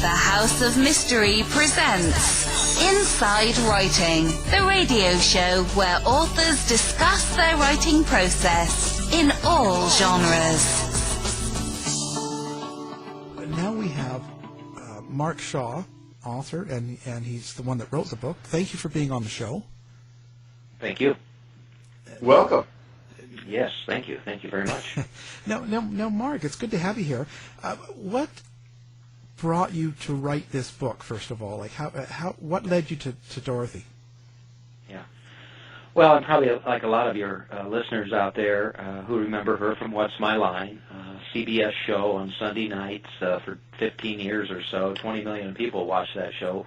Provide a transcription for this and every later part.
The House of Mystery presents Inside Writing, the radio show where authors discuss their writing process in all genres. Now we have Mark Shaw, author, and he's the one that wrote the book. Thank you for being on the show. Thank you. Welcome. Yes, thank you. Thank you very much. Now, Mark, it's good to have you here. What brought you to write this book, first of all? Like, what led you to Dorothy? Yeah. Well, I'm probably like a lot of your listeners out there who remember her from What's My Line, CBS show on Sunday nights for 15 years or so. 20 million people watched that show.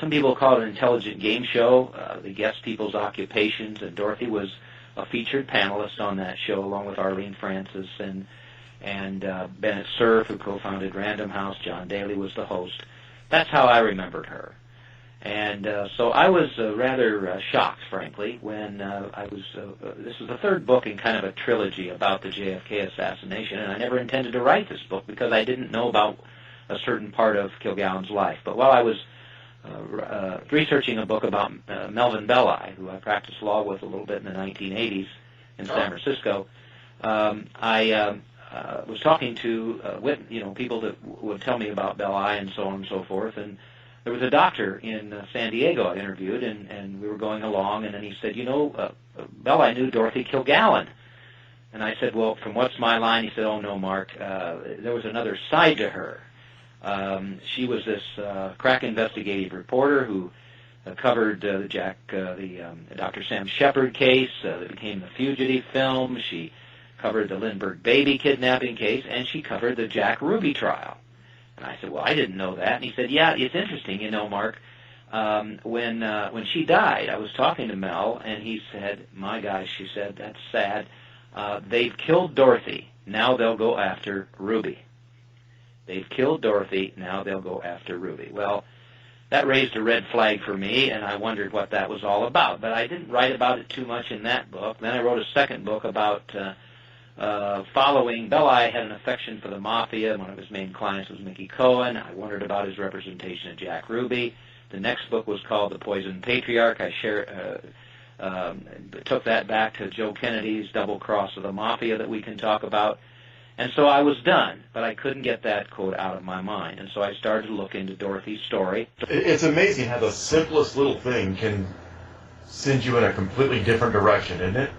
Some people call it an intelligent game show. They guessed people's occupations, and Dorothy was a featured panelist on that show, along with Arlene Francis and Bennett Cerf, who co-founded Random House. John Daly was the host. That's how I remembered her. And so I was rather shocked, frankly, when this was the third book in kind of a trilogy about the JFK assassination, and I never intended to write this book because I didn't know about a certain part of Kilgallen's life. But while I was researching a book about Melvin Belli, who I practiced law with a little bit in the 1980s in San Francisco, I was talking to people that would tell me about Belli and so on and so forth, and there was a doctor in San Diego I interviewed, and we were going along, and then he said, Belli knew Dorothy Kilgallen. And I said, well, from What's My Line? He said, oh, no, Mark, there was another side to her. She was this crack investigative reporter who covered the Dr. Sam Shepard case that became the Fugitive film. She covered the Lindbergh baby kidnapping case, and she covered the Jack Ruby trial. And I said, well, I didn't know that. And he said, yeah, it's interesting, Mark. When she died, I was talking to Mel, and he said, my gosh, she said, that's sad. They've killed Dorothy. Now they'll go after Ruby. They've killed Dorothy. Now they'll go after Ruby. Well, that raised a red flag for me, and I wondered what that was all about. But I didn't write about it too much in that book. Then I wrote a second book about following. Belli had an affection for the Mafia. One of his main clients was Mickey Cohen. I wondered about his representation of Jack Ruby. The next book was called The Poisoned Patriarch. I took that back to Joe Kennedy's double cross of the Mafia that we can talk about. And so I was done, but I couldn't get that quote out of my mind. And so I started to look into Dorothy's story. It's amazing how the simplest little thing can send you in a completely different direction, isn't it?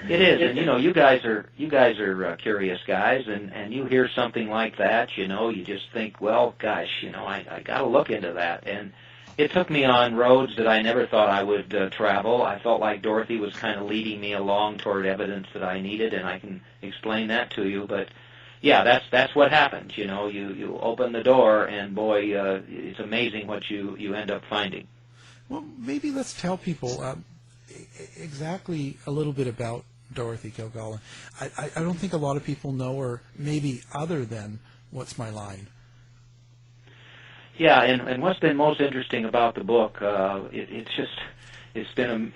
It is, and you guys are curious guys, and you hear something like that, you just think, well, gosh, I got to look into that, and it took me on roads that I never thought I would travel. I felt like Dorothy was kind of leading me along toward evidence that I needed, and I can explain that to you. But yeah, that's what happens. You open the door, and boy, it's amazing what you end up finding. Well, maybe let's tell people exactly a little bit about Dorothy Kilgallen. I don't think a lot of people know her, maybe other than What's My Line. Yeah, and what's been most interesting about the book, it's been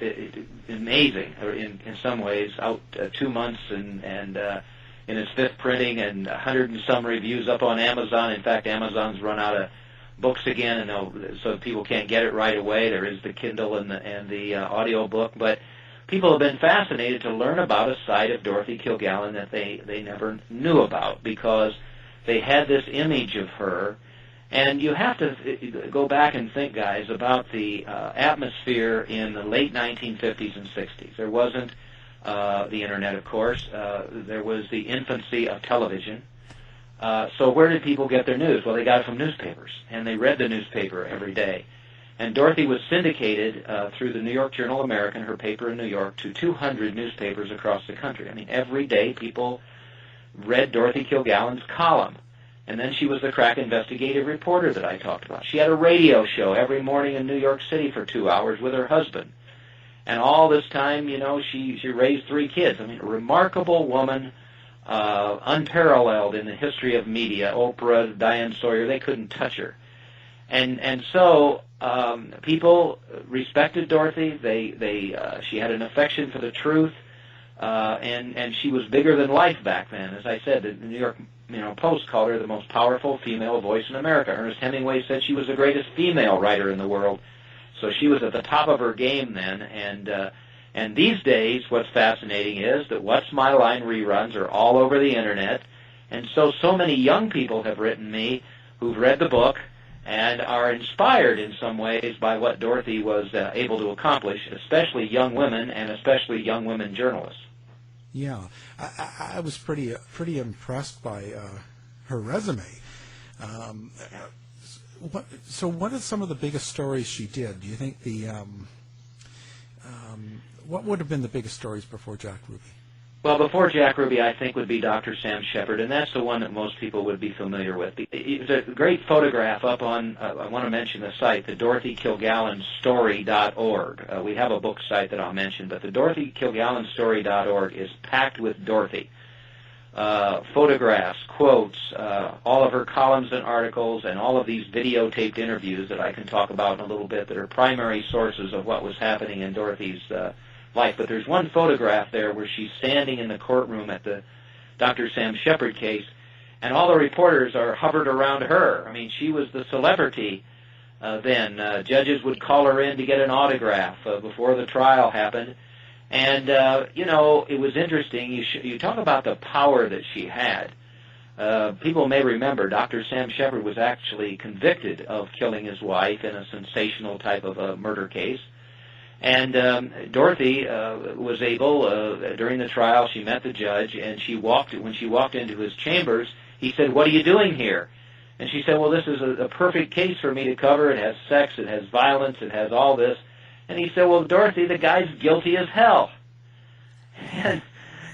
amazing in some ways. Out 2 months and in its fifth printing, and 100 and some reviews up on Amazon. In fact, Amazon's run out of books again, and so people can't get it right away. There is the Kindle and the audio book, but people have been fascinated to learn about a side of Dorothy Kilgallen that they never knew about, because they had this image of her. And you have to go back and think, guys, about the atmosphere in the late 1950s and 60s. There wasn't the Internet, of course. There was the infancy of television. So where did people get their news? Well, they got it from newspapers, and they read the newspaper every day. And Dorothy was syndicated through the New York Journal-American, her paper in New York, to 200 newspapers across the country. I mean, every day people read Dorothy Kilgallen's column. And then she was the crack investigative reporter that I talked about. She had a radio show every morning in New York City for 2 hours with her husband. And all this time, she raised 3 kids. I mean, a remarkable woman, unparalleled in the history of media. Oprah, Diane Sawyer, they couldn't touch her. And so people respected Dorothy. She had an affection for the truth. And she was bigger than life back then. As I said, the New York Post called her the most powerful female voice in America. Ernest Hemingway said she was the greatest female writer in the world. So she was at the top of her game then, and these days what's fascinating is that What's My Line reruns are all over the Internet, and so many young people have written me who've read the book and are inspired in some ways by what Dorothy was able to accomplish, especially young women and especially young women journalists. Yeah, I was pretty impressed by her resume. What are some of the biggest stories she did? Do you think what would have been the biggest stories before Jack Ruby? Well, before Jack Ruby, I think would be Dr. Sam Shepard, and that's the one that most people would be familiar with. It's a great photograph up on, I want to mention the site, the Dorothy Kilgallen Story.org. We have a book site that I'll mention, but the Dorothy Kilgallen Story.org is packed with Dorothy. Photographs, quotes, all of her columns and articles, and all of these videotaped interviews that I can talk about in a little bit that are primary sources of what was happening in Dorothy's life. But there's one photograph there where she's standing in the courtroom at the Dr. Sam Shepard case, and all the reporters are hovered around her. I mean, she was the celebrity then. Judges would call her in to get an autograph before the trial happened. And, it was interesting. You talk about the power that she had. People may remember Dr. Sam Shepard was actually convicted of killing his wife in a sensational type of a murder case. And Dorothy was able, during the trial, she met the judge, and when she walked into his chambers, he said, "What are you doing here?" And she said, "Well, this is a perfect case for me to cover. It has sex, it has violence, it has all this." And he said, "Well, Dorothy, the guy's guilty as hell." And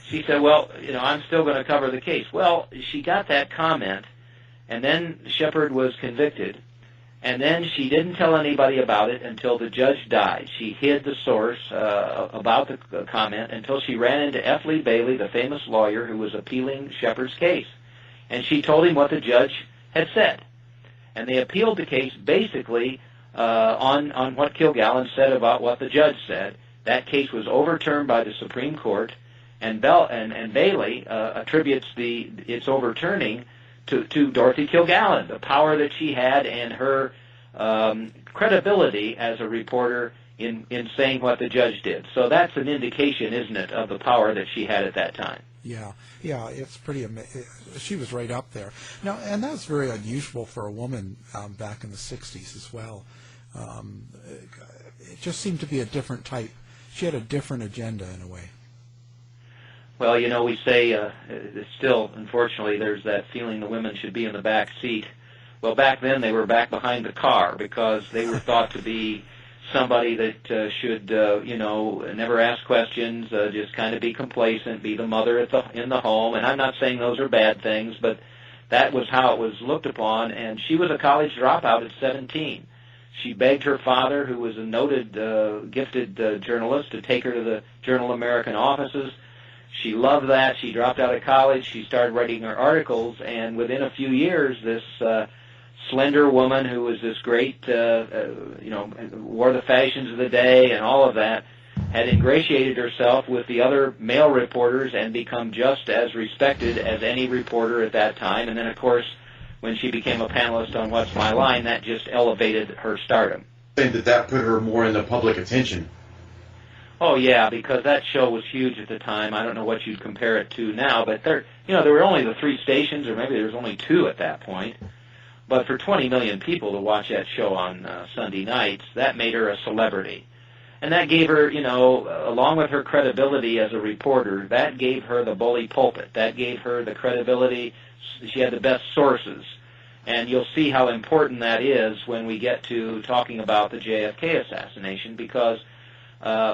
she said, "Well, I'm still going to cover the case." Well, she got that comment, and then Shepard was convicted, and then she didn't tell anybody about it until the judge died. She hid the source about the comment until she ran into F. Lee Bailey, the famous lawyer who was appealing Shepard's case. And she told him what the judge had said. And they appealed the case basically on what Kilgallen said about what the judge said. That case was overturned by the Supreme Court, and Bailey attributes its overturning to Dorothy Kilgallen, the power that she had and her credibility as a reporter in saying what the judge did. So that's an indication, isn't it, of the power that she had at that time. Yeah, it's pretty amazing. She was right up there. Now, and that's very unusual for a woman back in the 60s as well. It just seemed to be a different type. She had a different agenda in a way. Well, we say still, unfortunately, there's that feeling the women should be in the back seat. Well, back then they were back behind the car because they were thought to be somebody that should, never ask questions, just kind of be complacent, be the mother in the home. And I'm not saying those are bad things, but that was how it was looked upon. And she was a college dropout at 17. She begged her father, who was a noted, gifted journalist, to take her to the Journal-American offices. She loved that. She dropped out of college. She started writing her articles, and within a few years, this slender woman who was this great, wore the fashions of the day and all of that, had ingratiated herself with the other male reporters and become just as respected as any reporter at that time. And then, of course, when she became a panelist on What's My Line, that just elevated her stardom. I think that put her more in the public attention. Oh, yeah, because that show was huge at the time. I don't know what you'd compare it to now, but there were only the 3 stations, or maybe there was only 2 at that point. But for 20 million people to watch that show on Sunday nights, that made her a celebrity. And that gave her, along with her credibility as a reporter, that gave her the bully pulpit. That gave her the credibility. She had the best sources. And you'll see how important that is when we get to talking about the JFK assassination, because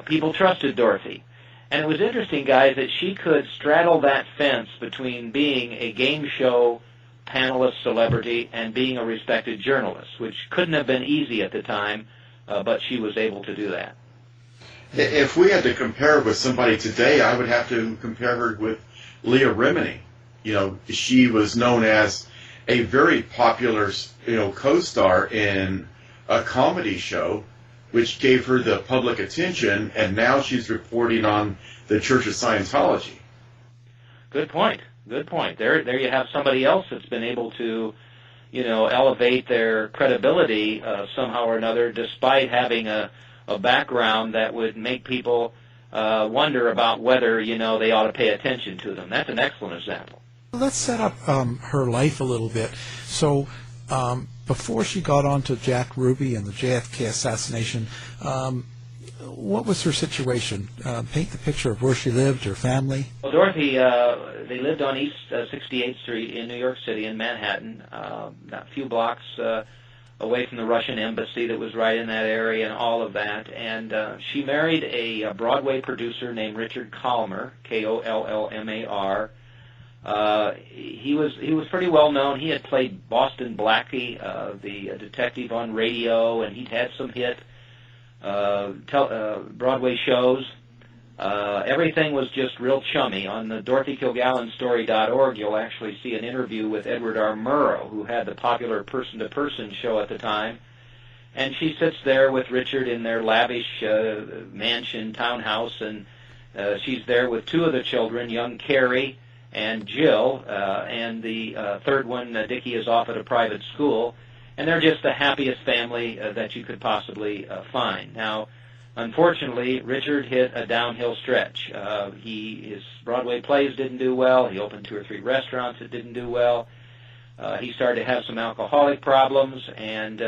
people trusted Dorothy. And it was interesting, guys, that she could straddle that fence between being a game show panelist celebrity and being a respected journalist, which couldn't have been easy at the time, but she was able to do that. If we had to compare her with somebody today, I would have to compare her with Leah Remini. She was known as a very popular, co-star in a comedy show, which gave her the public attention, and now she's reporting on the Church of Scientology. Good point. Good point. There you have somebody else that's been able to, elevate their credibility somehow or another, despite having a background that would make people wonder about whether, they ought to pay attention to them. That's an excellent example. Let's set up her life a little bit. So before she got onto Jack Ruby and the JFK assassination, what was her situation? Paint the picture of where she lived, her family. Well, Dorothy, they lived on East 68th Street in New York City, in Manhattan, a few blocks away from the Russian embassy that was right in that area and all of that. And she married a Broadway producer named Richard Kollmar, Kollmar. He was pretty well known. He had played Boston Blackie, the detective on radio, and he'd had some hit Broadway shows. Everything was just real chummy. On the DorothyKilgallenStory.org, you'll actually see an interview with Edward R. Murrow, who had the popular person-to-person show at the time. And she sits there with Richard in their lavish mansion townhouse, and she's there with two of the children, young Carrie and Jill, and the third one, Dickie, is off at a private school. And they're just the happiest family that you could possibly find. Now, unfortunately, Richard hit a downhill stretch. His Broadway plays didn't do well. He opened 2 or 3 restaurants that didn't do well. He started to have some alcoholic problems, and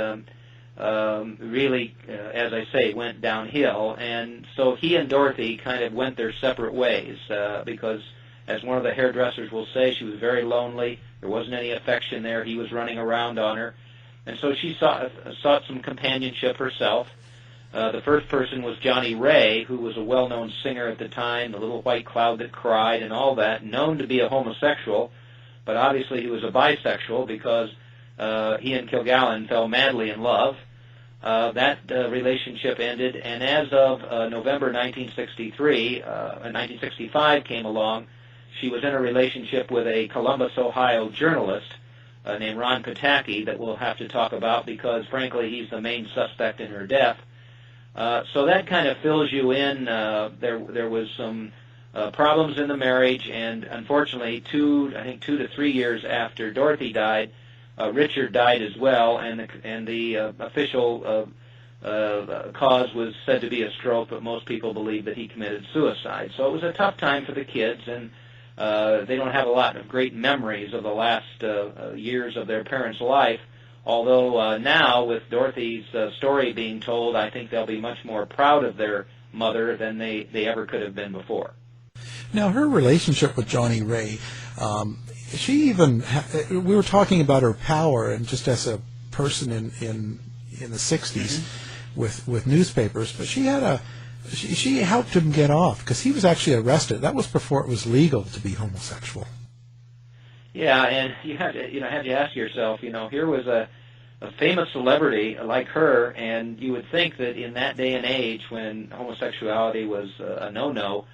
really, as I say, went downhill. And so he and Dorothy kind of went their separate ways because, as one of the hairdressers will say, she was very lonely. There wasn't any affection there. He was running around on her. And so she sought some companionship herself. The first person was Johnny Ray, who was a well-known singer at the time, The Little White Cloud That Cried and all that, known to be a homosexual, but obviously he was a bisexual because he and Kilgallen fell madly in love. That relationship ended, and as of November 1965 came along, she was in a relationship with a Columbus, Ohio journalist named Ron Pataki that we'll have to talk about because, frankly, he's the main suspect in her death. So that kind of fills you in. There was some problems in the marriage, and unfortunately, 2 to 3 years after Dorothy died, Richard died as well, and the official cause was said to be a stroke, but most people believe that he committed suicide. So it was a tough time for the kids, and they don't have a lot of great memories of the last years of their parents' life, although now, with Dorothy's story being told, I think they'll be much more proud of their mother than they ever could have been before. Now, her relationship with Johnny Ray, she even, we were talking about her power, and just as a person in the 60s with newspapers, but she had she helped him get off because he was actually arrested. That was before it was legal to be homosexual. Yeah, and you have to ask yourself, here was a famous celebrity like her, and you would think that in that day and age when homosexuality was a no-no,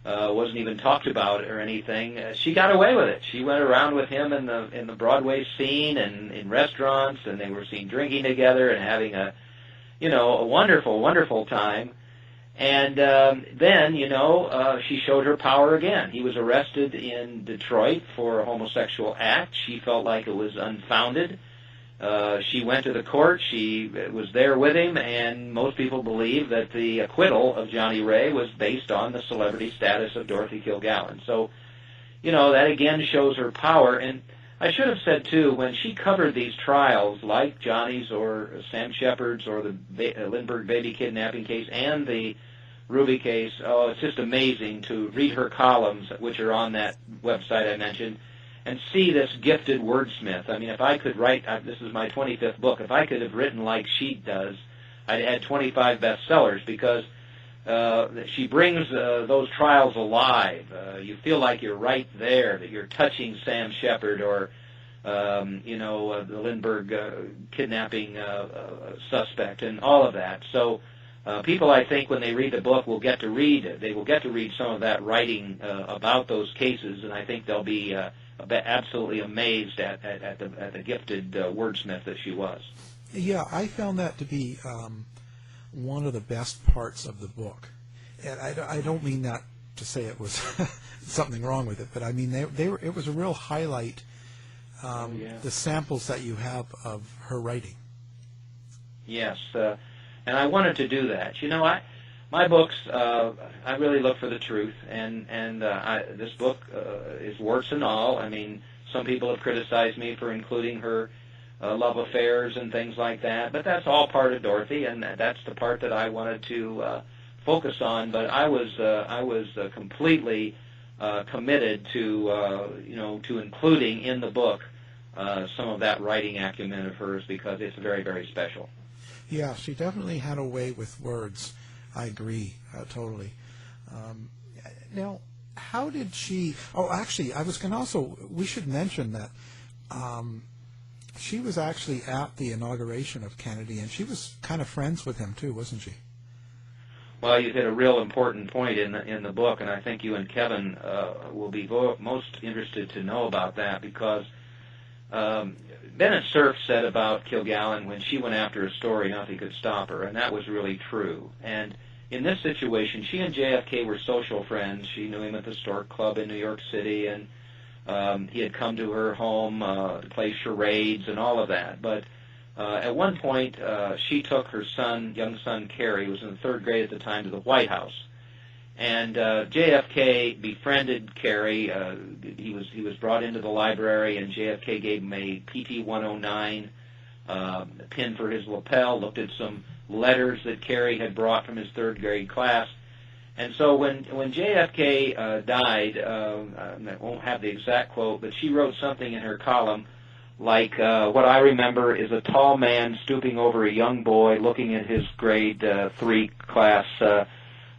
wasn't even talked about or anything, she got away with it. She went around with him in the Broadway scene and in restaurants, and they were seen drinking together and having a wonderful, wonderful time. And then, she showed her power again. He was arrested in Detroit for a homosexual act. She felt like it was unfounded. She went to the court. She was there with him, and most people believe that the acquittal of Johnny Ray was based on the celebrity status of Dorothy Kilgallen. So, that again shows her power. And I should have said, too, when she covered these trials, like Johnny's or Sam Shepard's or the Lindbergh baby kidnapping case and the Ruby case, it's just amazing to read her columns, which are on that website I mentioned, and see this gifted wordsmith. I mean, if I could write, this is my 25th book, if I could have written like she does, I'd had 25 bestsellers because she brings those trials alive. You feel like you're right there, that you're touching Sam Shepard or, the Lindbergh kidnapping suspect and all of that. So people, I think, when they read the book, will get to read some of that writing about those cases, and I think they'll be absolutely amazed at the gifted wordsmith that she was. Yeah, I found that to be one of the best parts of the book. And I don't mean that to say it was something wrong with it, but I mean, they were. It was a real highlight. The samples that you have of her writing. Yes, and I wanted to do that. My books, I really look for the truth, and this book is warts and all. I mean, some people have criticized me for including her love affairs and things like that, but that's all part of Dorothy, and that's the part that I wanted to focus on. But I was completely committed to including in the book some of that writing acumen of hers, because it's very, very special. Yeah, she definitely had a way with words. I agree, totally. Now, how did she... Oh, actually, I was going to also... We should mention that she was actually at the inauguration of Kennedy, and she was kind of friends with him, too, wasn't she? Well, you hit a real important point in the book, and I think you and Kevin will be most interested to know about that, because Bennett Cerf said about Kilgallen, when she went after a story, nothing could stop her, and that was really true. And in this situation, she and JFK were social friends. She knew him at the Stork Club in New York City, and he had come to her home to play charades and all of that. But at one point, she took her young son Kerry, who was in the third grade at the time, to the White House. And JFK befriended Kerry. He was brought into the library, and JFK gave him a PT 109 pin for his lapel, looked at some letters that Kerry had brought from his third grade class. And so when JFK died, I won't have the exact quote, but she wrote something in her column like, what I remember is a tall man stooping over a young boy looking at his grade 3 class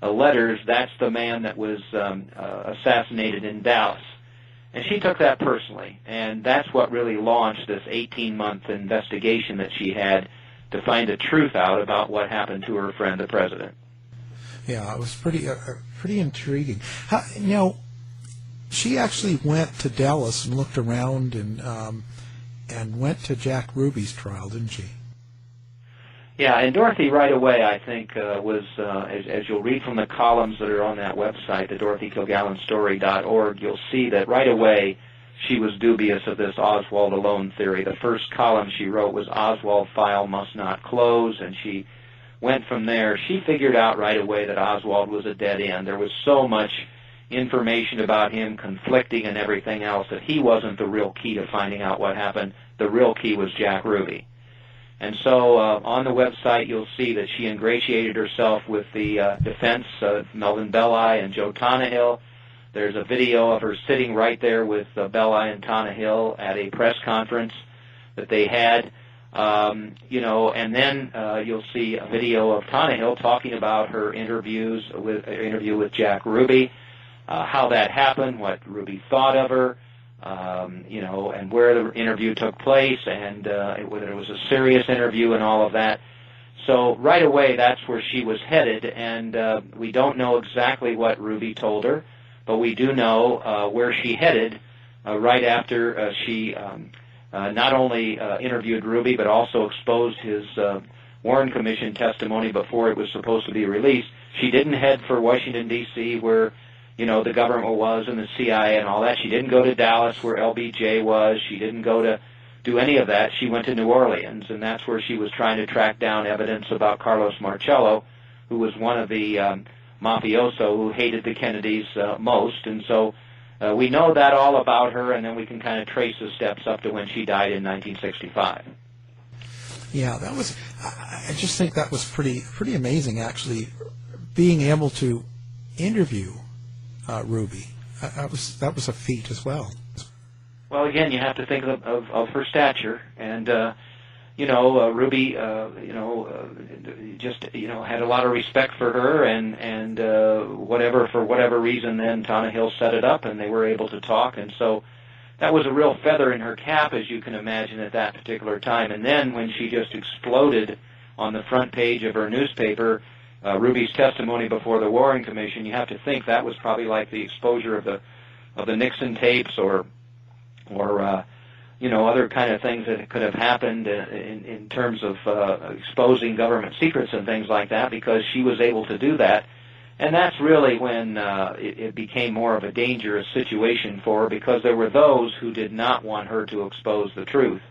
letters. That's the man that was assassinated in Dallas. And she took that personally, and that's what really launched this 18-month investigation that she had to find the truth out about what happened to her friend, the president. Yeah, it was pretty intriguing. She actually went to Dallas and looked around and went to Jack Ruby's trial, didn't she? Yeah, and Dorothy right away, I think, was, as you'll read from the columns that are on that website, the DorothyKilgallenStory.org, you'll see that right away she was dubious of this Oswald alone theory. The first column she wrote was Oswald file must not close, and she went from there. She figured out right away that Oswald was a dead end. There was so much information about him conflicting and everything else that he wasn't the real key to finding out what happened. The real key was Jack Ruby. And so on the website, you'll see that she ingratiated herself with the defense, Melvin Belli and Joe Tannehill. There's a video of her sitting right there with Belli and Tannehill at a press conference that they had, and then you'll see a video of Tannehill talking about her interview with Jack Ruby, how that happened, what Ruby thought of her, and where the interview took place, and whether it was a serious interview and all of that. So right away, that's where she was headed, and we don't know exactly what Ruby told her, but we do know where she headed right after she not only interviewed Ruby, but also exposed his Warren Commission testimony before it was supposed to be released. She didn't head for Washington, D.C., where the government was and the CIA and all that. She didn't go to Dallas where LBJ was. She didn't go to do any of that. She went to New Orleans, and that's where she was trying to track down evidence about Carlos Marcello, who was one of the mafioso who hated the Kennedys most. And so we know that all about her, and then we can kind of trace the steps up to when she died in 1965. Yeah, that was. I just think that was pretty amazing, actually, being able to interview Ruby. That was a feat as well. Well, again, you have to think of her stature, and Ruby, just had a lot of respect for her, and for whatever reason, then Tannehill set it up, and they were able to talk, and so that was a real feather in her cap, as you can imagine, at that particular time. And then when she just exploded on the front page of her newspaper, Ruby's testimony before the Warren Commission, you have to think that was probably like the exposure of the Nixon tapes, or other kind of things that could have happened in terms of exposing government secrets and things like that, because she was able to do that. And that's really when it became more of a dangerous situation for her, because there were those who did not want her to expose the truth.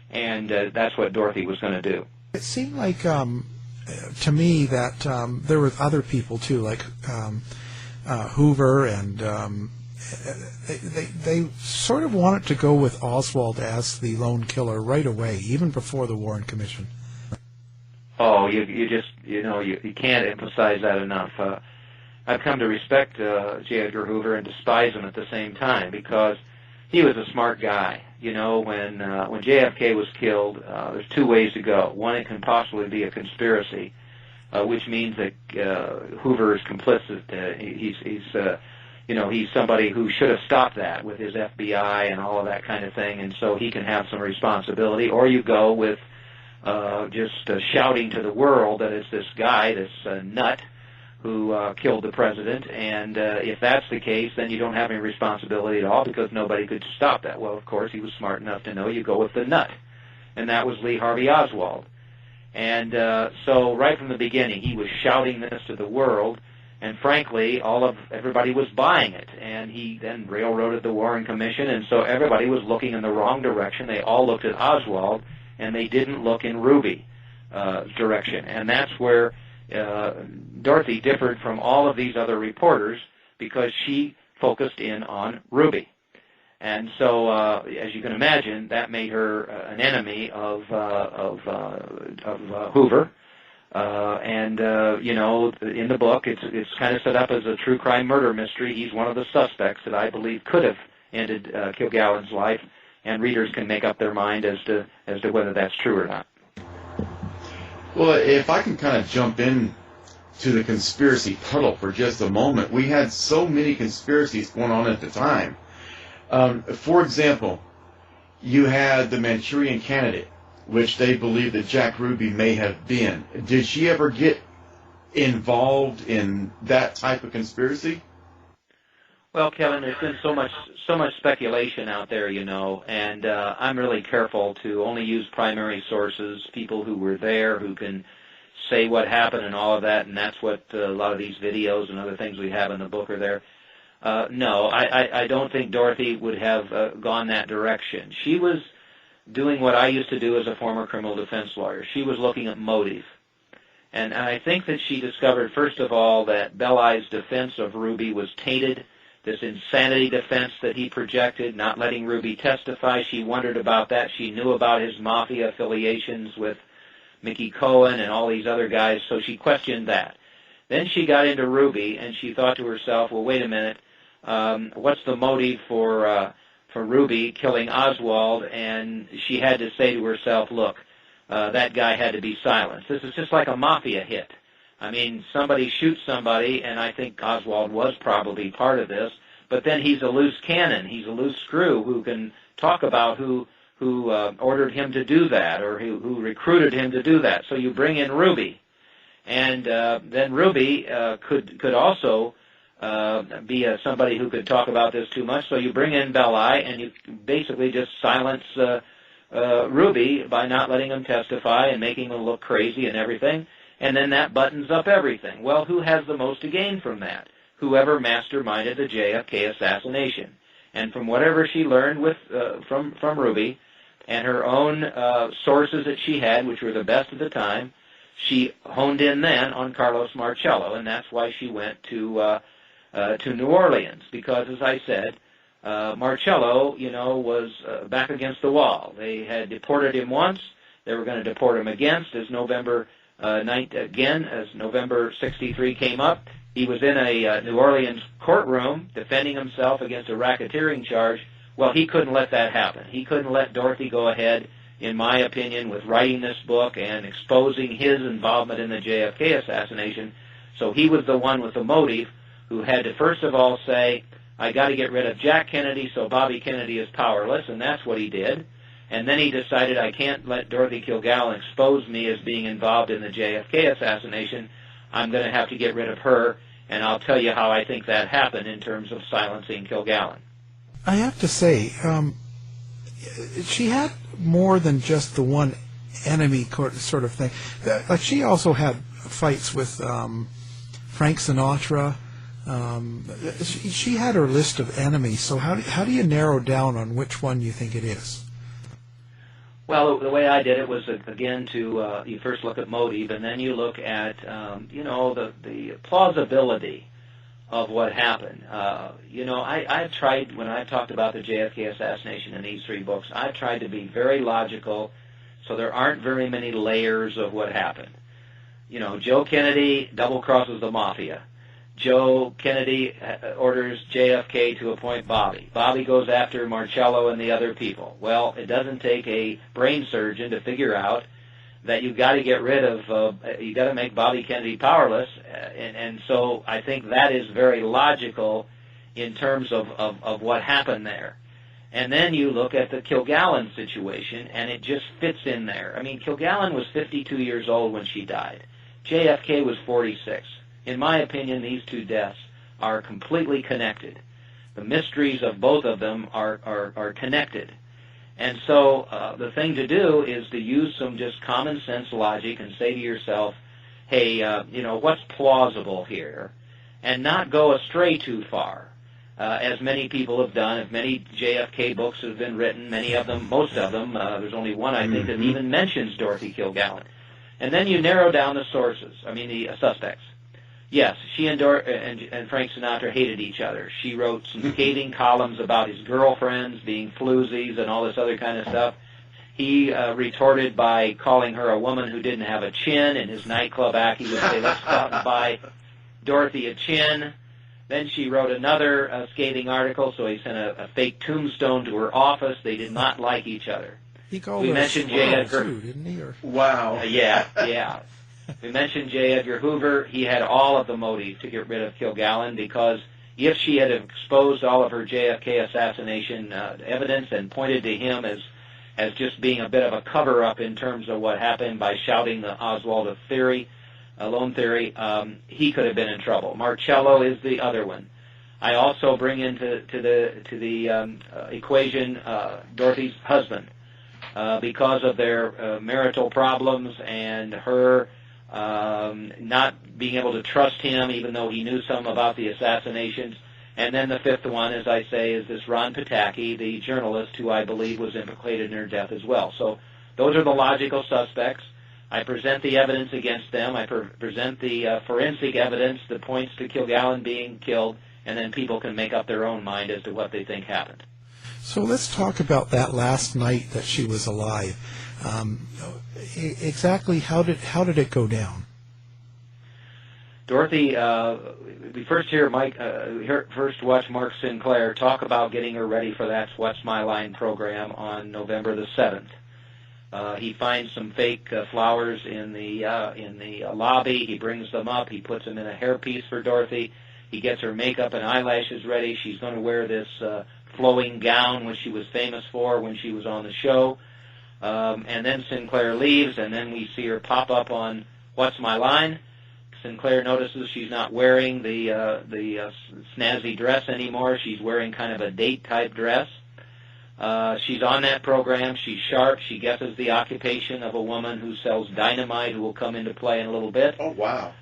And that's what Dorothy was going to do. It seemed like, to me, that there were other people, too, like Hoover, and they sort of wanted to go with Oswald as the lone killer right away, even before the Warren Commission. Oh, you just, you can't emphasize that enough. I've come to respect J. Edgar Hoover and despise him at the same time, because he was a smart guy. When JFK was killed, there's two ways to go. One, it can possibly be a conspiracy, which means that Hoover is complicit. He's somebody who should have stopped that with his FBI and all of that kind of thing, and so he can have some responsibility. Or you go with just shouting to the world that it's this guy, this nut, who killed the president, and if that's the case, then you don't have any responsibility at all, because nobody could stop that. Well, of course, he was smart enough to know you go with the nut, and that was Lee Harvey Oswald. And so right from the beginning, he was shouting this to the world, and frankly, everybody was buying it. And he then railroaded the Warren Commission, and so everybody was looking in the wrong direction. They all looked at Oswald, and they didn't look in Ruby's direction. And that's where Dorothy differed from all of these other reporters, because she focused in on Ruby. And so, as you can imagine, that made her an enemy of Hoover. In the book, it's kind of set up as a true crime murder mystery. He's one of the suspects that I believe could have ended Kilgallen's life, and readers can make up their mind as to whether that's true or not. Well, if I can kind of jump in to the conspiracy puddle for just a moment, we had so many conspiracies going on at the time. For example, you had the Manchurian Candidate, which they believed that Jack Ruby may have been. Did she ever get involved in that type of conspiracy? Well, Kevin, there's been so much speculation out there, and I'm really careful to only use primary sources, people who were there, who can say what happened and all of that, and that's what a lot of these videos and other things we have in the book are there. No, I don't think Dorothy would have gone that direction. She was doing what I used to do as a former criminal defense lawyer. She was looking at motive. And I think that she discovered, first of all, that Belli's defense of Ruby was tainted. This insanity defense that he projected, not letting Ruby testify, she wondered about that. She knew about his mafia affiliations with Mickey Cohen and all these other guys, so she questioned that. Then she got into Ruby, and she thought to herself, well, wait a minute, what's the motive for Ruby killing Oswald? And she had to say to herself, look, that guy had to be silenced. This is just like a mafia hit. I mean, somebody shoots somebody, and I think Oswald was probably part of this, but then he's a loose cannon. He's a loose screw who can talk about who ordered him to do that, or who recruited him to do that. So you bring in Ruby. And then Ruby could also be somebody who could talk about this too much, so you bring in Belli, and you basically just silence Ruby by not letting him testify and making him look crazy and everything. And then that buttons up everything. Well, who has the most to gain from that? Whoever masterminded the JFK assassination. And from whatever she learned from Ruby and her own sources that she had, which were the best at the time, she honed in then on Carlos Marcello, and that's why she went to New Orleans, because, as I said, Marcello, was back against the wall. They had deported him once. They were going to deport him again, as November 63 came up. He was in a New Orleans courtroom defending himself against a racketeering charge. Well, he couldn't let that happen. He couldn't let Dorothy go ahead, in my opinion, with writing this book and exposing his involvement in the JFK assassination. So he was the one with the motive who had to first of all say, I got to get rid of Jack Kennedy so Bobby Kennedy is powerless, and that's what he did. And then he decided, I can't let Dorothy Kilgallen expose me as being involved in the JFK assassination. I'm going to have to get rid of her, and I'll tell you how I think that happened in terms of silencing Kilgallen. I have to say, she had more than just the one enemy sort of thing. Like, she also had fights with Frank Sinatra. She had her list of enemies. So how do you narrow down on which one you think it is? Well, the way I did it was, again, to you first look at motive, and then you look at, the plausibility of what happened. I've tried, when I've talked about the JFK assassination in these 3 books, I've tried to be very logical, so there aren't very many layers of what happened. Joe Kennedy double-crosses the Mafia. Joe Kennedy orders JFK to appoint Bobby. Bobby goes after Marcello and the other people. Well, it doesn't take a brain surgeon to figure out that you've got to get rid of, you've got to make Bobby Kennedy powerless, and so I think that is very logical in terms of what happened there. And then you look at the Kilgallen situation, and it just fits in there. I mean, Kilgallen was 52 years old when she died. JFK was 46. In my opinion, these 2 deaths are completely connected. The mysteries of both of them are connected. And so the thing to do is to use some just common sense logic and say to yourself, hey, what's plausible here? And not go astray too far, as many people have done. If many JFK books have been written, many of them, most of them, there's only one, I think, that even mentions Dorothy Kilgallen. And then you narrow down the sources, the suspects. Yes, she and Frank Sinatra hated each other. She wrote some scathing columns about his girlfriends being floozies and all this other kind of stuff. He retorted by calling her a woman who didn't have a chin. In his nightclub act, he would say, let's stop and buy Dorothy a chin. Then she wrote another scathing article, so he sent a fake tombstone to her office. They did not like each other. He called her J. Edgar too, didn't he? Wow. Yeah. We mentioned J. Edgar Hoover. He had all of the motive to get rid of Kilgallen, because if she had exposed all of her JFK assassination evidence and pointed to him as just being a bit of a cover-up in terms of what happened by shouting the Oswald theory, lone theory, he could have been in trouble. Marcello is the other one. I also bring into the equation Dorothy's husband, because of their marital problems and her not being able to trust him, even though he knew some about the assassinations. And then the 5th one, as I say, is this Ron Pataki, the journalist who I believe was implicated in her death as well. So those are the logical suspects. I present the evidence against them. I present the forensic evidence that points to Kilgallen being killed, and then people can make up their own mind as to what they think happened. So let's talk about that last night that she was alive. Exactly how did it go down? Dorothy, we first first watch Mark Sinclair talk about getting her ready for that What's My Line program on November the 7th. He finds some fake flowers in the lobby. He brings them up. He puts them in a hairpiece for Dorothy. He gets her makeup and eyelashes ready. She's going to wear this flowing gown, which she was famous for when she was on the show. And then Sinclair leaves, and then we see her pop up on What's My Line. Sinclair notices she's not wearing the snazzy dress anymore. She's wearing kind of a date-type dress. She's on that program. She's sharp. She guesses the occupation of a woman who sells dynamite, who will come into play in a little bit. Oh, wow.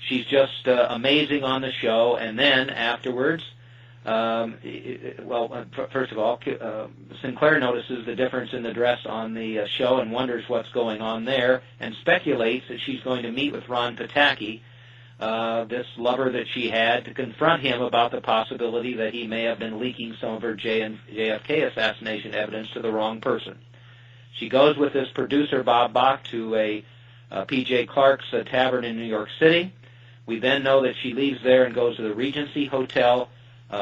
She's just amazing on the show. And then afterwards, first of all, Sinclair notices the difference in the dress on the show and wonders what's going on there, and speculates that she's going to meet with Ron Pataki, this lover that she had, to confront him about the possibility that he may have been leaking some of her JFK assassination evidence to the wrong person. She goes with this producer, Bob Bach, to a P.J. Clark's tavern in New York City. We then know that she leaves there and goes to the Regency Hotel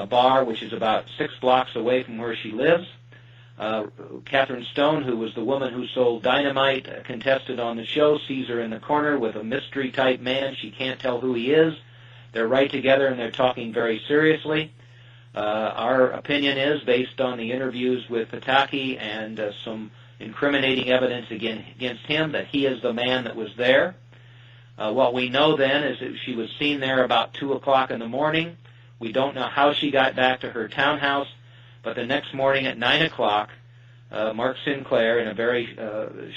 bar, which is about 6 blocks away from where she lives. Catherine Stone, who was the woman who sold dynamite, contested on the show, sees her in the corner with a mystery-type man. She can't tell who he is. They're right together, and they're talking very seriously. Our opinion is, based on the interviews with Pataki and some incriminating evidence against him, that he is the man that was there. What we know then is that she was seen there about 2 o'clock in the morning. We don't know how she got back to her townhouse, but the next morning at 9 o'clock, Mark Sinclair, in a very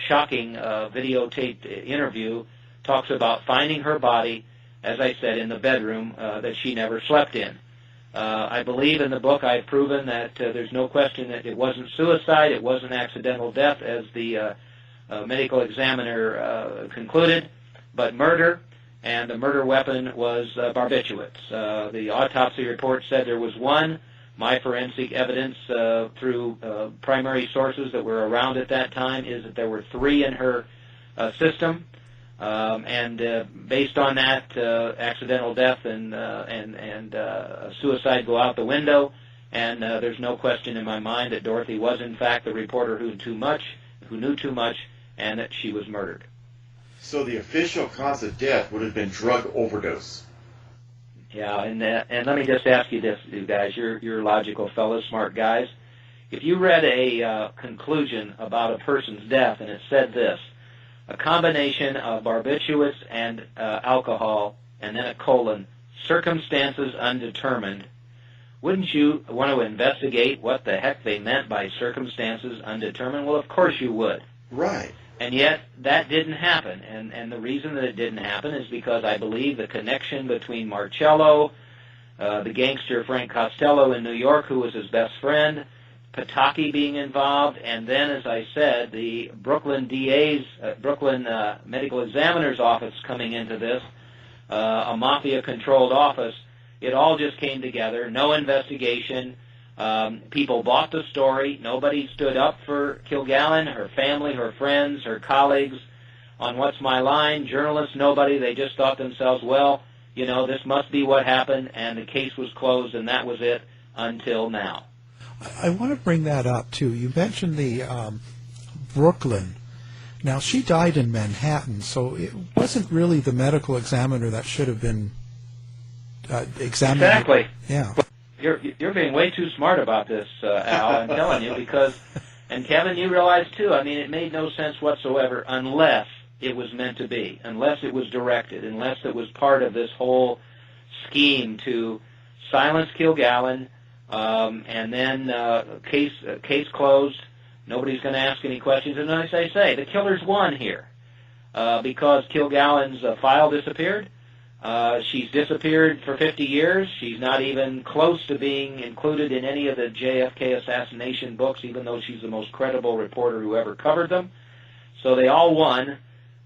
shocking videotaped interview, talks about finding her body as I said, in the bedroom that she never slept in. I believe in the book I've proven that there's no question that it wasn't suicide, it wasn't accidental death, as the medical examiner concluded, but murder, and the murder weapon was barbiturates. The autopsy report said there was one. My forensic evidence through primary sources that were around at that time is that there were 3 in her system. Based on that, accidental death and suicide go out the window, and there's no question in my mind that Dorothy was in fact the reporter who knew too much, and that she was murdered. So the official cause of death would have been drug overdose. Yeah, and let me just ask you this, you guys. You're logical fellows, smart guys. If you read a conclusion about a person's death and it said this: a combination of barbiturates and alcohol, and then a colon, circumstances undetermined, wouldn't you want to investigate what the heck they meant by circumstances undetermined? Well, of course you would. Right. And yet that didn't happen. And the reason that it didn't happen is because I believe the connection between Marcello, the gangster Frank Costello in New York, who was his best friend, Pataki being involved, and then, as I said, the Brooklyn DA's, Brooklyn Medical Examiner's office coming into this, a mafia-controlled office. It all just came together. No investigation. People bought the story. Nobody stood up for Kilgallen, her family, her friends, her colleagues on What's My Line. Journalists, nobody. They just thought themselves, well, you know, this must be what happened, and the case was closed, and that was it until now. I want to bring that up, too. You mentioned the Brooklyn. Now, she died in Manhattan, so it wasn't really the medical examiner that should have been examining. Exactly. Yeah. You're being way too smart about this, Al, I'm telling you, because, and Kevin, you realize, too, I mean, it made no sense whatsoever unless it was meant to be, unless it was directed, unless it was part of this whole scheme to silence Kilgallen, and then case closed. Nobody's going to ask any questions. And as I say, the killer's won here because Kilgallen's file disappeared. She's disappeared for 50 years. She's not even close to being included in any of the JFK assassination books, even though she's the most credible reporter who ever covered them. So they all won.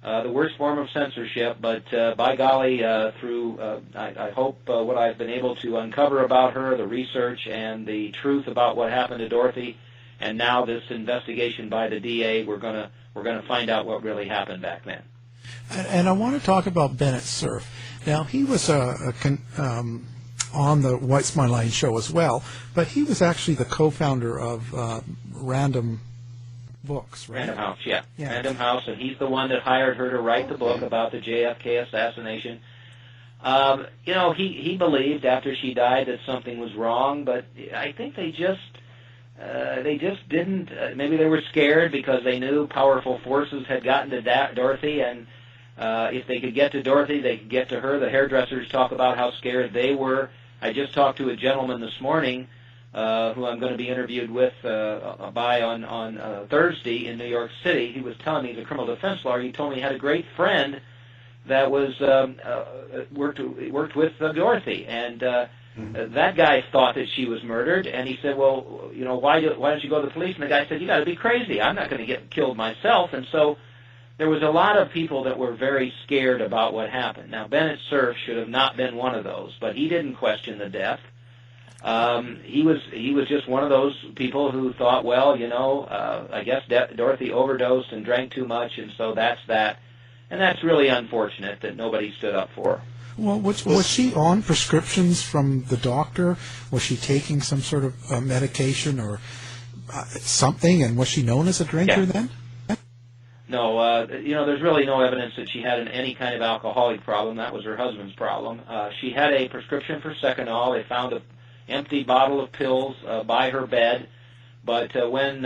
The worst form of censorship, but by golly, through, I hope what I've been able to uncover about her, the research and the truth about what happened to Dorothy, and now this investigation by the DA, we're gonna find out what really happened back then. And I want to talk about Bennett Cerf. Now, he was on the What's My Line show as well, but he was actually the co-founder of Random Books, right? Random House, yeah. Random House, and he's the one that hired her to write the book about the JFK assassination. You know, he believed after she died that something was wrong, but I think they just didn't. Maybe they were scared because they knew powerful forces had gotten to Dorothy, and if they could get to Dorothy, they could get to her. The hairdressers talk about how scared they were. I just talked to a gentleman this morning who I'm going to be interviewed with on Thursday in New York City. He was telling me, he's a criminal defense lawyer. He told me he had a great friend that was worked with Dorothy, and that guy thought that she was murdered. And he said, well, you know, why don't you go to the police? And the guy said, you got to be crazy. I'm not going to get killed myself. And so there was a lot of people that were very scared about what happened. Now, Bennett Cerf should have not been one of those, but he didn't question the death. He was just one of those people who thought, well, you know, I guess Dorothy overdosed and drank too much, and so that's that. And that's really unfortunate that nobody stood up for her. Well, was she on prescriptions from the doctor? Was she taking some sort of medication or something, and was she known as a drinker then? No, you know, there's really no evidence that she had any kind of alcoholic problem. That was her husband's problem. She had a prescription for Seconal. They found an empty bottle of pills by her bed, but when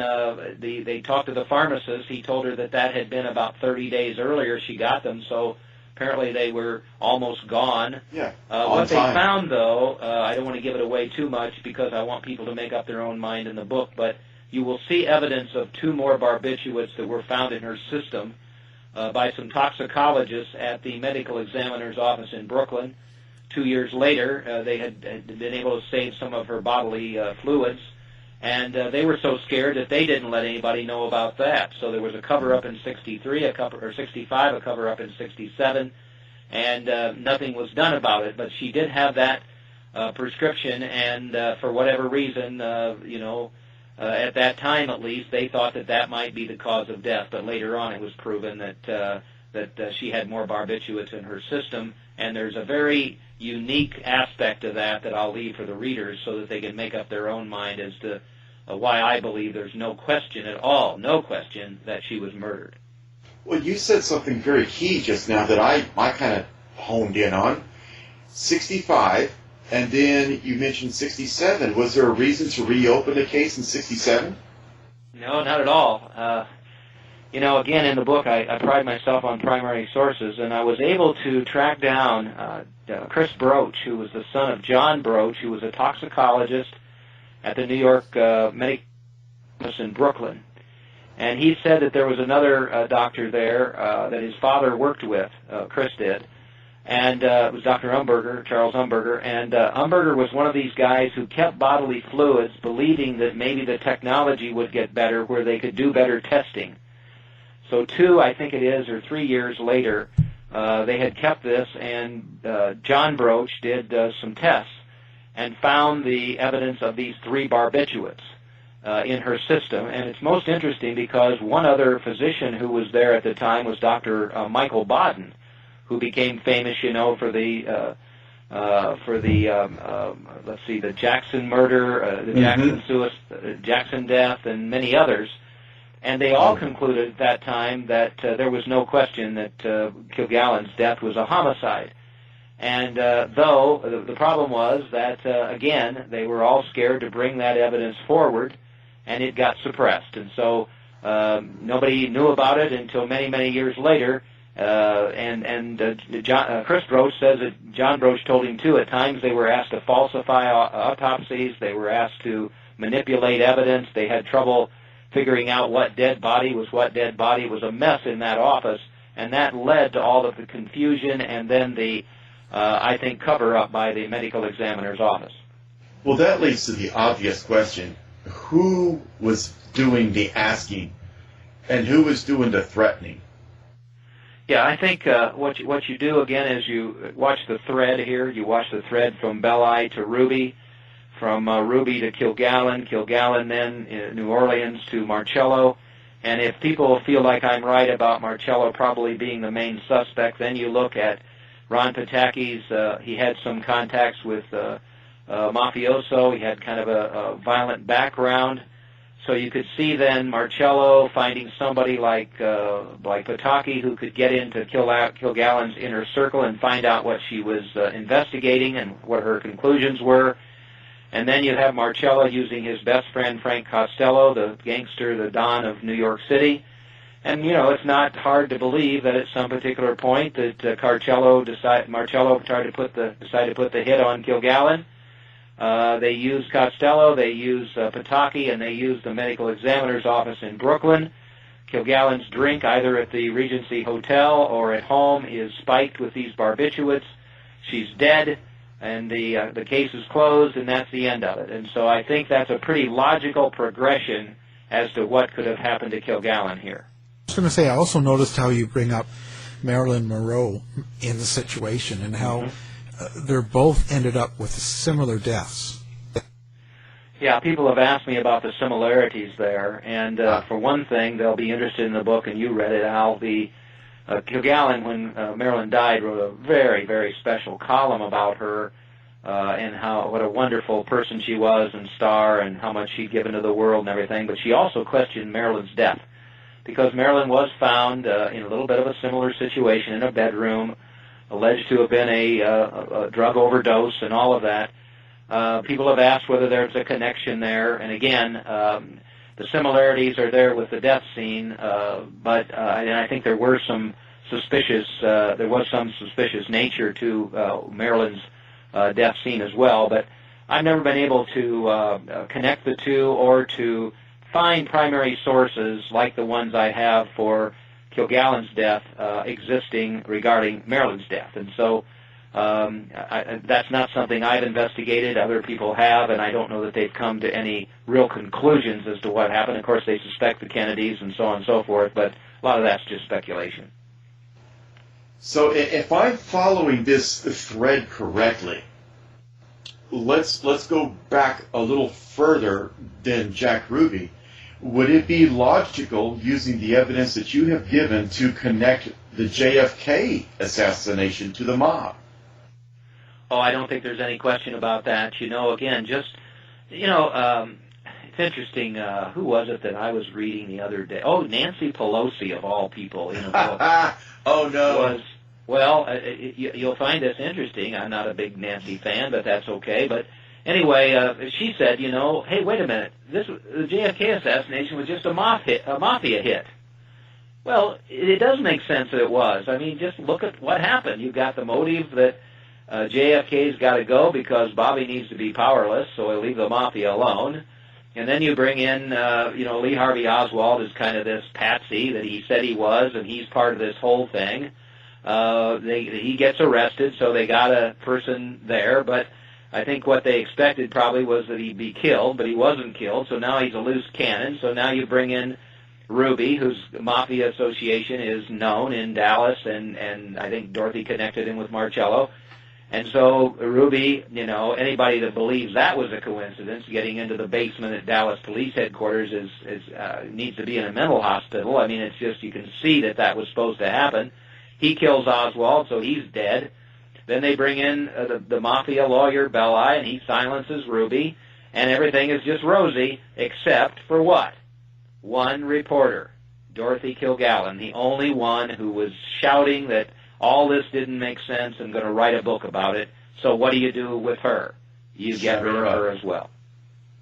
they talked to the pharmacist, he told her that had been about 30 days earlier she got them, so apparently they were almost gone. Yeah, what they found, though, I don't want to give it away too much because I want people to make up their own mind in the book, but you will see evidence of 2 more barbiturates that were found in her system. by some toxicologists at the medical examiner's office in Brooklyn. 2 years later, they had been able to save some of her bodily fluids, and they were so scared that they didn't let anybody know about that. So there was a cover-up in 63, or 65, a cover-up in 67, and nothing was done about it. But she did have that prescription, and for whatever reason, at that time at least, they thought that that might be the cause of death. But later on, it was proven that she had more barbiturates in her system, and there's a very unique aspect of that I'll leave for the readers so that they can make up their own mind as to why I believe there's no question at all, no question, that she was murdered. Well, you said something very key just now that I kind of honed in on. 65, and then you mentioned 67. Was there a reason to reopen the case in 67? No, not at all. Again, in the book, I pride myself on primary sources, and I was able to track down Chris Broach, who was the son of John Broach, who was a toxicologist at the New York Medical Office in Brooklyn. And he said that there was another doctor there that his father worked with, Chris did, and it was Dr. Umberger, Charles Umberger, and Umberger was one of these guys who kept bodily fluids, believing that maybe the technology would get better where they could do better testing. So 2, I think it is, or 3 years later, they had kept this, and John Broach did some tests and found the evidence of these 3 barbiturates in her system. And it's most interesting because one other physician who was there at the time was Dr. Michael Baden, who became famous, for the the Jackson murder, the Jackson suicide, Jackson death, and many others. And they all concluded at that time that there was no question that Kilgallen's death was a homicide. And though the problem was that, again, they were all scared to bring that evidence forward, and it got suppressed. And so nobody knew about it until many, many years later. Chris Broach says that John Broach told him, too, at times they were asked to falsify autopsies. They were asked to manipulate evidence. They had trouble figuring out what dead body was what dead body. It was a mess in that office, and that led to all of the confusion and then the, I think, cover-up by the medical examiner's office. Well, that leads to the obvious question. Who was doing the asking, and who was doing the threatening? Yeah, I think what you do, again, is you watch the thread here. You watch the thread from Belli to Ruby, from Ruby to Kilgallen, Kilgallen then in New Orleans to Marcello. And if people feel like I'm right about Marcello probably being the main suspect, then you look at Ron Pataki's, he had some contacts with mafioso. He had kind of a violent background. So you could see then Marcello finding somebody like Pataki who could get into Kilgallen's inner circle and find out what she was investigating and what her conclusions were. And then you have Marcello using his best friend Frank Costello, the gangster, the Don of New York City. And, it's not hard to believe that at some particular point that Marcello decided to put the hit on Kilgallen. They used Costello, they used Pataki, and they used the medical examiner's office in Brooklyn. Kilgallen's drink, either at the Regency Hotel or at home, is spiked with these barbiturates. She's dead, and the case is closed, and that's the end of it. And so I think that's a pretty logical progression as to what could have happened to Kilgallen here. I was going to say, I also noticed how you bring up Marilyn Monroe in the situation and how they're both ended up with similar deaths. Yeah, people have asked me about the similarities there, and for one thing, they'll be interested in the book, and you read it, Al. Kilgallen, when Marilyn died, wrote a very, very special column about her and what a wonderful person she was and star and how much she'd given to the world and everything. But she also questioned Marilyn's death because Marilyn was found in a little bit of a similar situation in a bedroom, alleged to have been a drug overdose and all of that. People have asked whether there's a connection there, and again, the similarities are there with the death scene, but and I think there was some suspicious nature to Marilyn's death scene as well. But I've never been able to connect the two or to find primary sources like the ones I have for Kilgallen's death existing regarding Marilyn's death. And so that's not something I've investigated. Other people have, and I don't know that they've come to any real conclusions as to what happened. Of course, they suspect the Kennedys and so on and so forth, but a lot of that's just speculation. So if I'm following this thread correctly, let's go back a little further than Jack Ruby. Would it be logical, using the evidence that you have given, to connect the JFK assassination to the mob? Oh, I don't think there's any question about that. Again, just, it's interesting. Who was it that I was reading the other day? Oh, Nancy Pelosi, of all people. Oh, no. You'll find this interesting. I'm not a big Nancy fan, but that's okay. But anyway, she said, hey, wait a minute. The JFK assassination was just a mafia hit. Well, it does make sense that it was. I mean, just look at what happened. You've got the motive that JFK's got to go because Bobby needs to be powerless, so he'll leave the mafia alone. And then you bring in, Lee Harvey Oswald as kind of this patsy that he said he was, and he's part of this whole thing. He gets arrested, so they got a person there, but I think what they expected probably was that he'd be killed, but he wasn't killed, so now he's a loose cannon. So now you bring in Ruby, whose mafia association is known in Dallas, and I think Dorothy connected him with Marcello. And so Ruby, anybody that believes that was a coincidence, getting into the basement at Dallas Police Headquarters needs to be in a mental hospital. I mean, it's just, you can see that was supposed to happen. He kills Oswald, so he's dead. Then they bring in the mafia lawyer, Belli, and he silences Ruby, and everything is just rosy, except for what? One reporter, Dorothy Kilgallen, the only one who was shouting that all this didn't make sense and going to write a book about it. So what do you do with her? You get rid of her as well.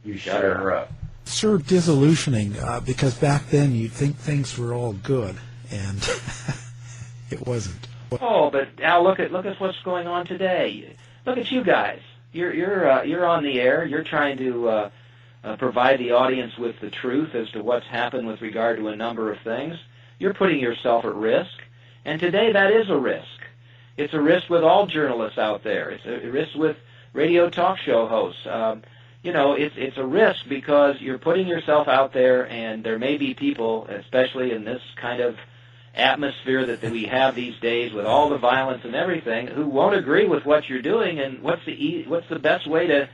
You shut her up. Sure, disillusioning, because back then you'd think things were all good, and it wasn't. Oh, but Al, look at what's going on today. Look at you guys. You're on the air. You're trying to provide the audience with the truth as to what's happened with regard to a number of things. You're putting yourself at risk. And today that is a risk. It's a risk with all journalists out there. It's a risk with radio talk show hosts. It's a risk because you're putting yourself out there, and there may be people, especially in this kind of atmosphere that we have these days with all the violence and everything, who won't agree with what you're doing. And what's the best way to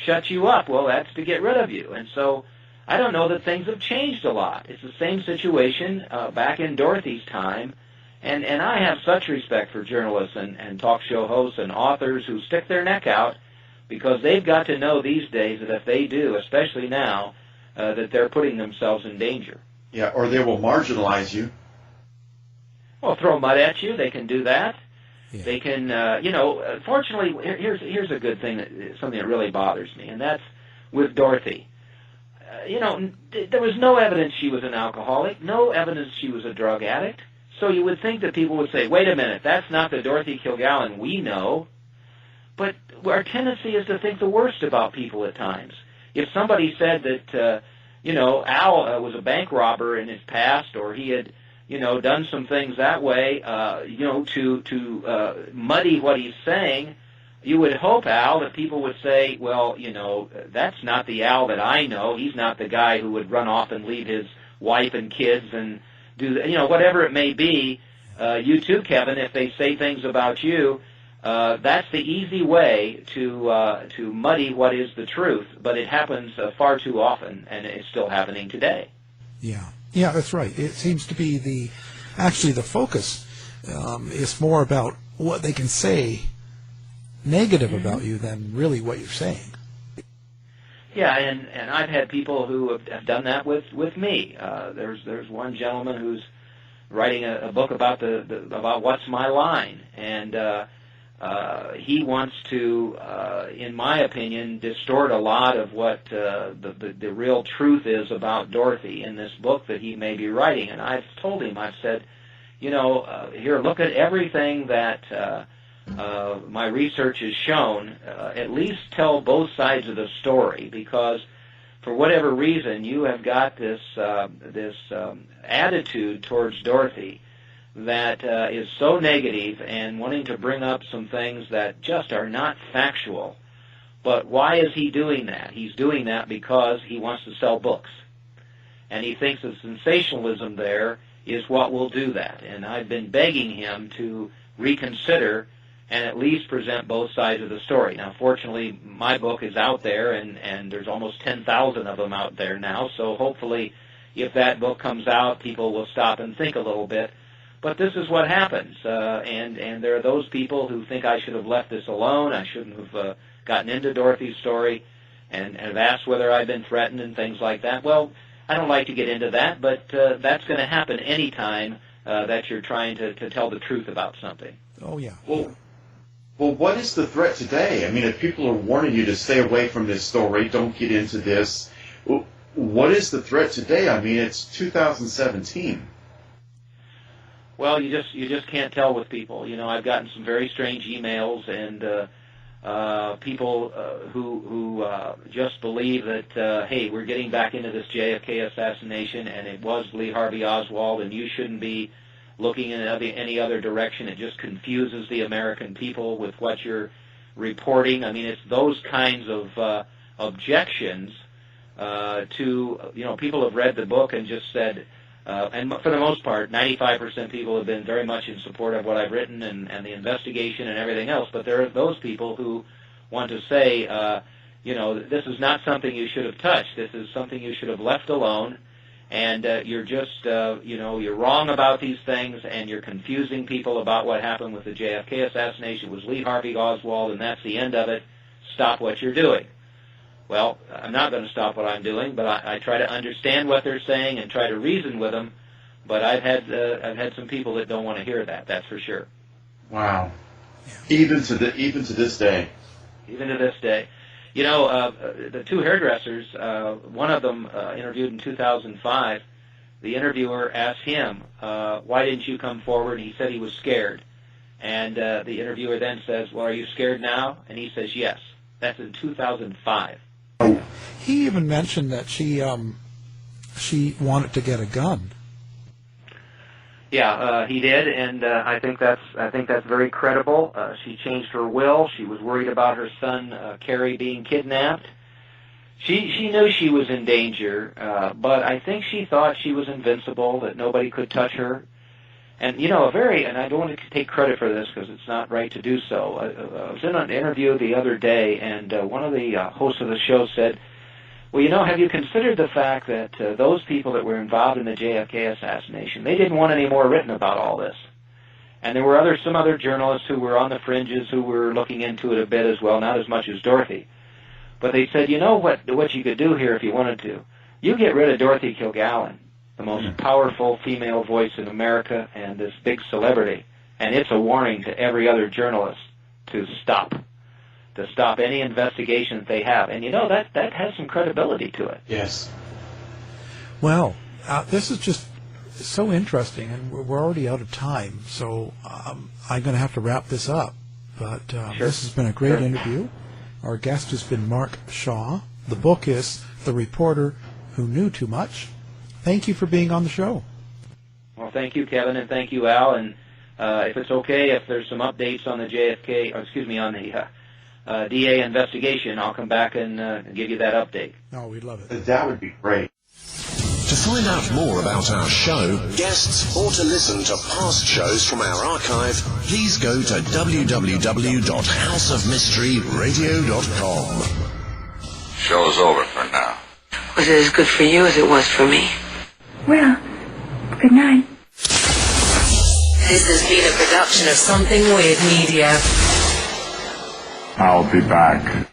shut you up? Well, that's to get rid of you. And so I don't know that things have changed a lot. It's the same situation back in Dorothy's time. And I have such respect for journalists and talk show hosts and authors who stick their neck out, because they've got to know these days that if they do, especially now, that they're putting themselves in danger. Yeah, or they will marginalize you. Well, throw mud at you. They can do that. Yeah. They can, fortunately, here's a good thing, something that really bothers me, and that's with Dorothy. There was no evidence she was an alcoholic, no evidence she was a drug addict. So you would think that people would say, wait a minute, that's not the Dorothy Kilgallen we know. But our tendency is to think the worst about people at times. If somebody said that, Al was a bank robber in his past, or he had, done some things that way, to muddy what he's saying, you would hope, Al, that people would say, well, that's not the Al that I know. He's not the guy who would run off and leave his wife and kids and do, whatever it may be. You too, Kevin, if they say things about you, that's the easy way to muddy what is the truth. But it happens far too often, and it's still happening today. Yeah, that's right. It seems to be the focus is more about what they can say negative about you than really what you're saying. Yeah, and I've had people who have done that with me. There's one gentleman who's writing a book about about What's My Line, and he wants to, in my opinion, distort a lot of what the real truth is about Dorothy in this book that he may be writing. And I've told him, I've said, here, look at everything that my research has shown. At least tell both sides of the story, because for whatever reason, you have got this attitude towards Dorothy that is so negative and wanting to bring up some things that just are not factual. But why is he doing that? He's doing that because he wants to sell books. And he thinks the sensationalism there is what will do that. And I've been begging him to reconsider and at least present both sides of the story. Now, fortunately, my book is out there, and there's almost 10,000 of them out there now, so hopefully if that book comes out, people will stop and think a little bit. But this is what happens, and there are those people who think I should have left this alone, I shouldn't have gotten into Dorothy's story, and have asked whether I've been threatened and things like that. Well, I don't like to get into that, but that's going to happen any time that you're trying to tell the truth about something. Oh, yeah. Well, what is the threat today? I mean, if people are warning you to stay away from this story, don't get into this, what is the threat today? I mean, it's 2017. Well, you just can't tell with people. You know, I've gotten some very strange emails and people who just believe that, hey, we're getting back into this JFK assassination, and it was Lee Harvey Oswald, and you shouldn't be looking in any other direction. It just confuses the American people with what you're reporting. I mean, it's those kinds of objections to, you know, people have read the book and just said, and for the most part, 95% of people have been very much in support of what I've written and the investigation and everything else. But there are those people who want to say, you know, this is not something you should have touched. This is something you should have left alone. And you're just, you know, you're wrong about these things, and you're confusing people about what happened with the JFK assassination. It was Lee Harvey Oswald, and that's the end of it. Stop what you're doing. Well, I'm not going to stop what I'm doing, but I try to understand what they're saying and try to reason with them. But I've had some people that don't want to hear that. That's for sure. Wow. Even to this day. Even to this day. You know, the two hairdressers, one of them interviewed in 2005. The interviewer asked him, why didn't you come forward? And he said he was scared. And the interviewer then says, well, are you scared now? And he says, yes. That's in 2005. He even mentioned that she wanted to get a gun. Yeah, he did, and I think that's very credible. She changed her will. She was worried about her son Kerry being kidnapped. She knew she was in danger, but I think she thought she was invincible, that nobody could touch her. And you know, and I don't want to take credit for this because it's not right to do so. I was in an interview the other day, and one of the hosts of the show said, well, you know, have you considered the fact that those people that were involved in the JFK assassination, they didn't want any more written about all this? And there were some other journalists who were on the fringes who were looking into it a bit as well, not as much as Dorothy. But they said, you know what you could do here if you wanted to? You get rid of Dorothy Kilgallen, the most powerful female voice in America and this big celebrity, and it's a warning to every other journalist to stop any investigation that they have. And you know, that has some credibility to it. Yes. Well, this is just so interesting, and we're already out of time, so I'm going to have to wrap this up. But Sure. This has been a great interview. Our guest has been Mark Shaw. The book is The Reporter Who Knew Too Much. Thank you for being on the show. Well, thank you, Kevin, and thank you, Al. And if it's okay, if there's some updates on the on the DA investigation, I'll come back and give you that update. Oh, we'd love it. That would be great. To find out more about our show, guests, or to listen to past shows from our archive, please go to www.houseofmysteryradio.com. Show's over for now. Was it as good for you as it was for me? Well, good night. This has been a production of Something Weird Media. I'll be back.